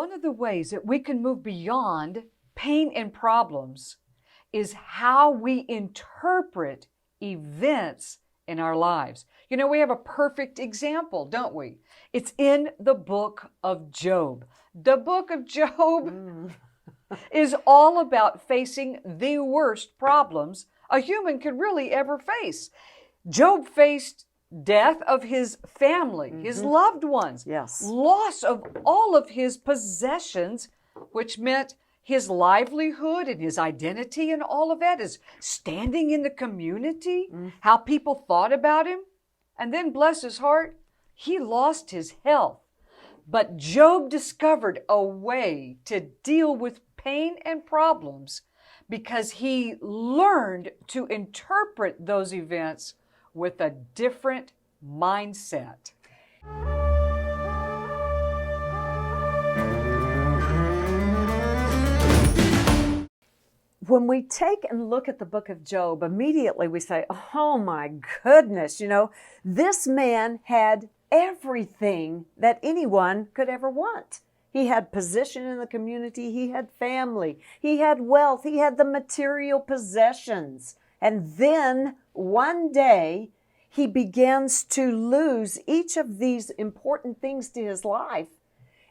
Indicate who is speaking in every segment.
Speaker 1: one of the ways that we can move beyond pain and problems is how we interpret events in our lives. You know, we have a perfect example, don't we? It's in the book of Job. The book of Job is all about facing the worst problems a human could really ever face. Job faced death of his family, his loved ones, loss of all of his possessions, which meant his livelihood and his identity and all of that, his standing in the community, how people thought about him. And then, bless his heart, he lost his health. But Job discovered a way to deal with pain and problems because he learned to interpret those events with a different mindset.
Speaker 2: When we take and look at the book of Job, immediately we say, oh my goodness, you know, this man had everything that anyone could ever want. He had position in the community, he had family, he had wealth, he had the material possessions. And then one day he begins to lose each of these important things to his life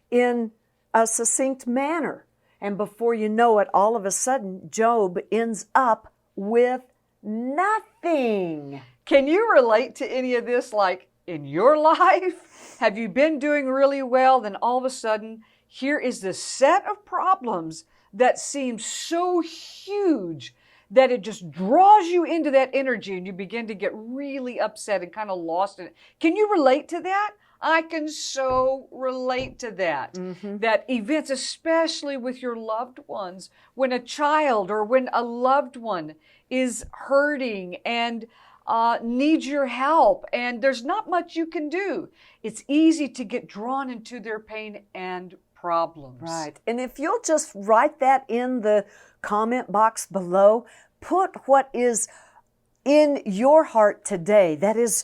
Speaker 2: in a succinct manner. And before you know it, all of a sudden, Job ends up with nothing.
Speaker 1: Can you relate to any of this, like in your life? Have you been doing really well, then all of a sudden, here is this set of problems that seems so huge that it just draws you into that energy and you begin to get really upset and kind of lost in it. Can you relate to that? I can so relate to that. That events, especially with your loved ones, when a child or when a loved one is hurting and needs your help and there's not much you can do, it's easy to get drawn into their pain and problems.
Speaker 2: Right. And if you'll just write that in the comment box below, put what is in your heart today that is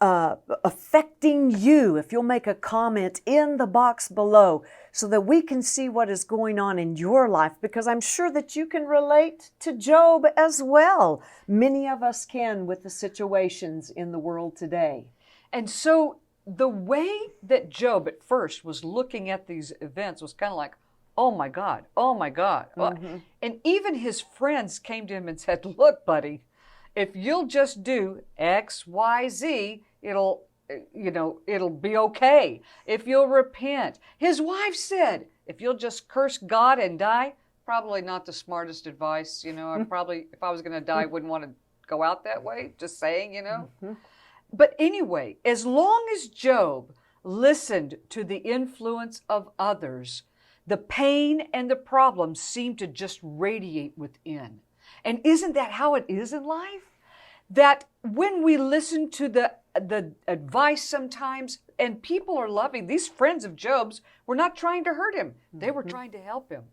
Speaker 2: affecting you. If you'll make a comment in the box below so that we can see what is going on in your life, because I'm sure that you can relate to Job as well. Many of us can with the situations in the world today.
Speaker 1: And so the way that Job at first was looking at these events was kind of like, oh my God, oh my God. And even his friends came to him and said, look, buddy, if you'll just do X, Y, Z, it'll be okay. If you'll repent. His wife said, if you'll just curse God and die, probably not the smartest advice. You know, if I was going to die, I wouldn't want to go out that way. Just saying, you know. But anyway, as long as Job listened to the influence of others, the pain and the problems seemed to just radiate within. And isn't that how it is in life? That when we listen to the advice sometimes, and people are loving, these friends of Job's were not trying to hurt him. They were trying to help him.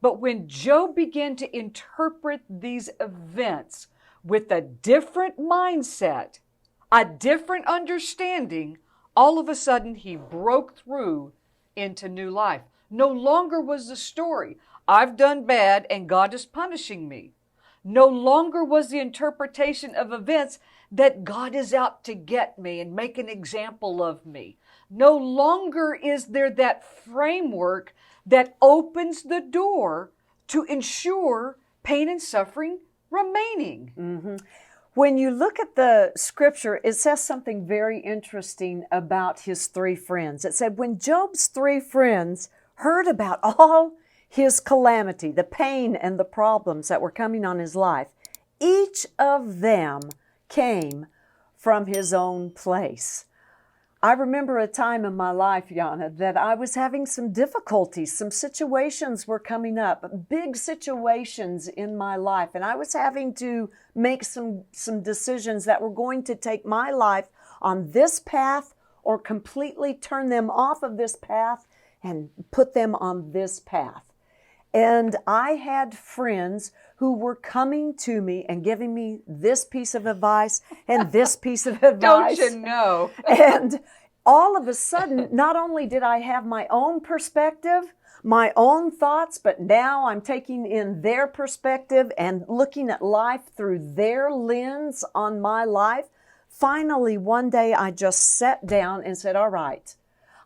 Speaker 1: But when Job began to interpret these events with a different mindset, a different understanding, all of a sudden he broke through into new life. No longer was the story, I've done bad and God is punishing me. No longer was the interpretation of events that God is out to get me and make an example of me. No longer is there that framework that opens the door to ensure pain and suffering remaining.
Speaker 2: When you look at the scripture, it says something very interesting about his three friends. It said, when Job's three friends heard about all his calamity, the pain and the problems that were coming on his life, each of them came from his own place. I remember a time in my life, Yana, that I was having some difficulties. Some situations were coming up, big situations in my life, and I was having to make some decisions that were going to take my life on this path or completely turn them off of this path and put them on this path. And I had friends who were coming to me and giving me this piece of advice and this piece of advice.
Speaker 1: Don't you know?
Speaker 2: And all of a sudden, not only did I have my own perspective, my own thoughts, but now I'm taking in their perspective and looking at life through their lens on my life. Finally, one day I just sat down and said, all right,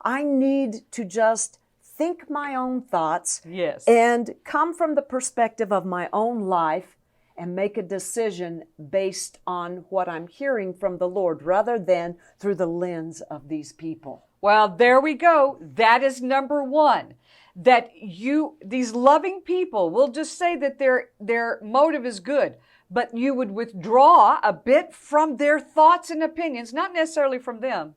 Speaker 2: I need to just think my own thoughts
Speaker 1: Yes.
Speaker 2: and come from the perspective of my own life and make a decision based on what I'm hearing from the Lord rather than through the lens of these people.
Speaker 1: Well, there we go. That is number one. That these loving people, will just say that their motive is good, but you would withdraw a bit from their thoughts and opinions, not necessarily from them,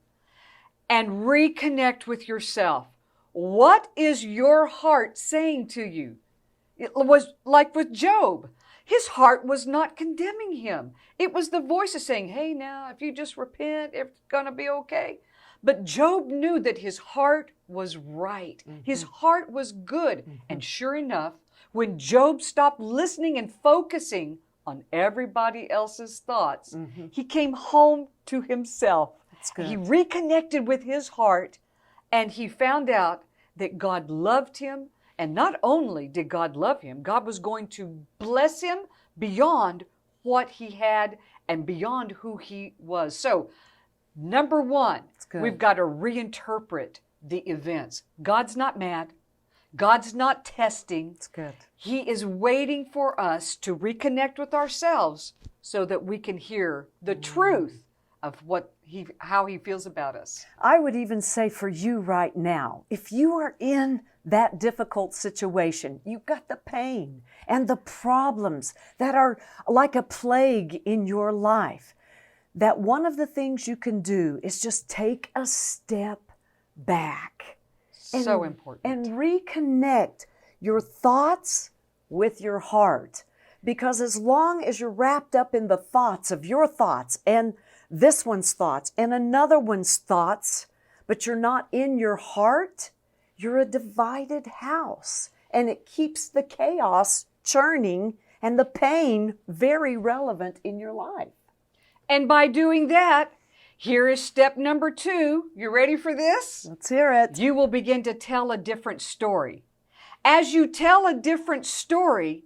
Speaker 1: and reconnect with yourself. What is your heart saying to you? It was like with Job. His heart was not condemning him. It was the voices saying, hey, now, if you just repent, it's going to be okay. But Job knew that his heart was right. Mm-hmm. His heart was good. Mm-hmm. And sure enough, when Job stopped listening and focusing on everybody else's thoughts, mm-hmm. he came home to himself.
Speaker 2: That's good.
Speaker 1: He reconnected with his heart, and he found out that God loved him. And not only did God love him, God was going to bless him beyond what he had and beyond who he was. So, number one, we've got to reinterpret the events. God's not mad. God's not testing.
Speaker 2: It's good.
Speaker 1: He is waiting for us to reconnect with ourselves so that we can hear the truth of how he feels about us.
Speaker 2: I would even say for you right now, if you are in that difficult situation, you've got the pain and the problems that are like a plague in your life, that one of the things you can do is just take a step back.
Speaker 1: So important.
Speaker 2: And reconnect your thoughts with your heart. Because as long as you're wrapped up in the thoughts of your thoughts and this one's thoughts and another one's thoughts, but you're not in your heart, you're a divided house. And it keeps the chaos churning and the pain very relevant in your life.
Speaker 1: And by doing that, here is step number 2. You ready for this?
Speaker 2: Let's hear it.
Speaker 1: You will begin to tell a different story. As you tell a different story,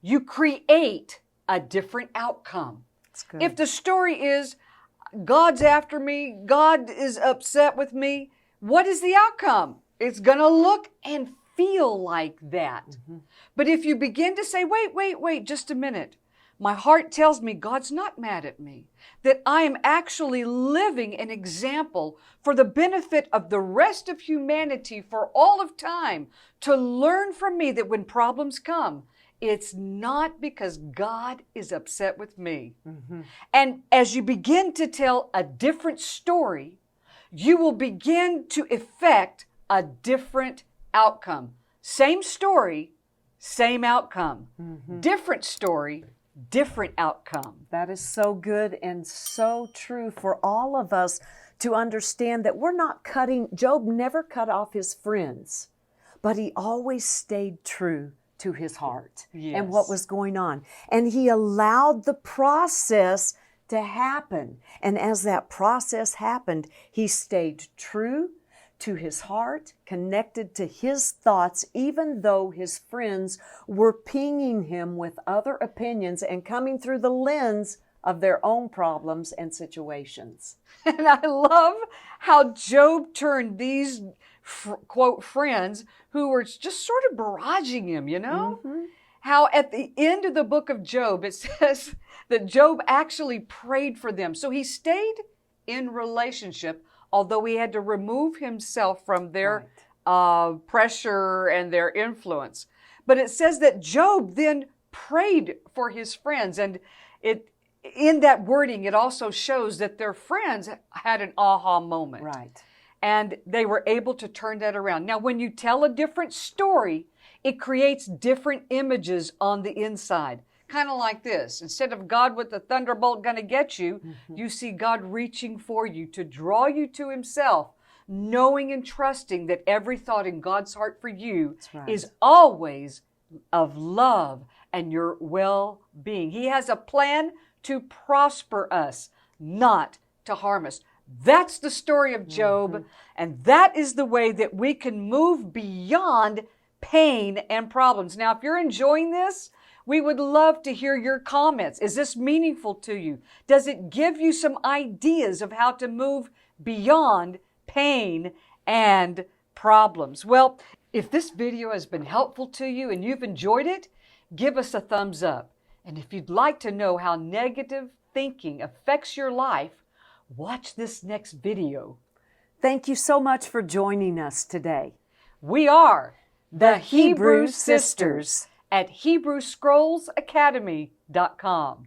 Speaker 1: you create a different outcome.
Speaker 2: That's good.
Speaker 1: If the story is, God's after me, God is upset with me, what is the outcome? It's going to look and feel like that. Mm-hmm. But if you begin to say, wait, just a minute. My heart tells me God's not mad at me, that I am actually living an example for the benefit of the rest of humanity for all of time to learn from me that when problems come, it's not because God is upset with me. Mm-hmm. And as you begin to tell a different story, you will begin to effect a different outcome. Same story, same outcome. Mm-hmm. Different story, different outcome.
Speaker 2: That is so good and so true for all of us to understand that we're not Job never cut off his friends, but he always stayed true to his heart. Yes. And what was going on. And he allowed the process to happen. And as that process happened, he stayed true to his heart, connected to his thoughts, even though his friends were pinging him with other opinions and coming through the lens of their own problems and situations.
Speaker 1: And I love how Job turned these, quote, friends who were just sort of barraging him, you know? Mm-hmm. How at the end of the book of Job, it says that Job actually prayed for them. So he stayed in relationship, although he had to remove himself from their pressure and their influence. But it says that Job then prayed for his friends. And in that wording, it also shows that their friends had an aha moment.
Speaker 2: Right.
Speaker 1: And they were able to turn that around. Now, when you tell a different story, it creates different images on the inside. Kind of like this. Instead of God with the thunderbolt going to get you, mm-hmm. you see God reaching for you to draw you to himself, knowing and trusting that every thought in God's heart for you is always of love and your well-being. He has a plan to prosper us, not to harm us. That's the story of Job, and that is the way that we can move beyond pain and problems. Now, if you're enjoying this, we would love to hear your comments. Is this meaningful to you? Does it give you some ideas of how to move beyond pain and problems? Well, if this video has been helpful to you and you've enjoyed it, give us a thumbs up. And if you'd like to know how negative thinking affects your life, watch this next video.
Speaker 2: Thank you so much for joining us today.
Speaker 1: We are
Speaker 2: The Hebrew Sisters
Speaker 1: at HebrewScrollsAcademy.com.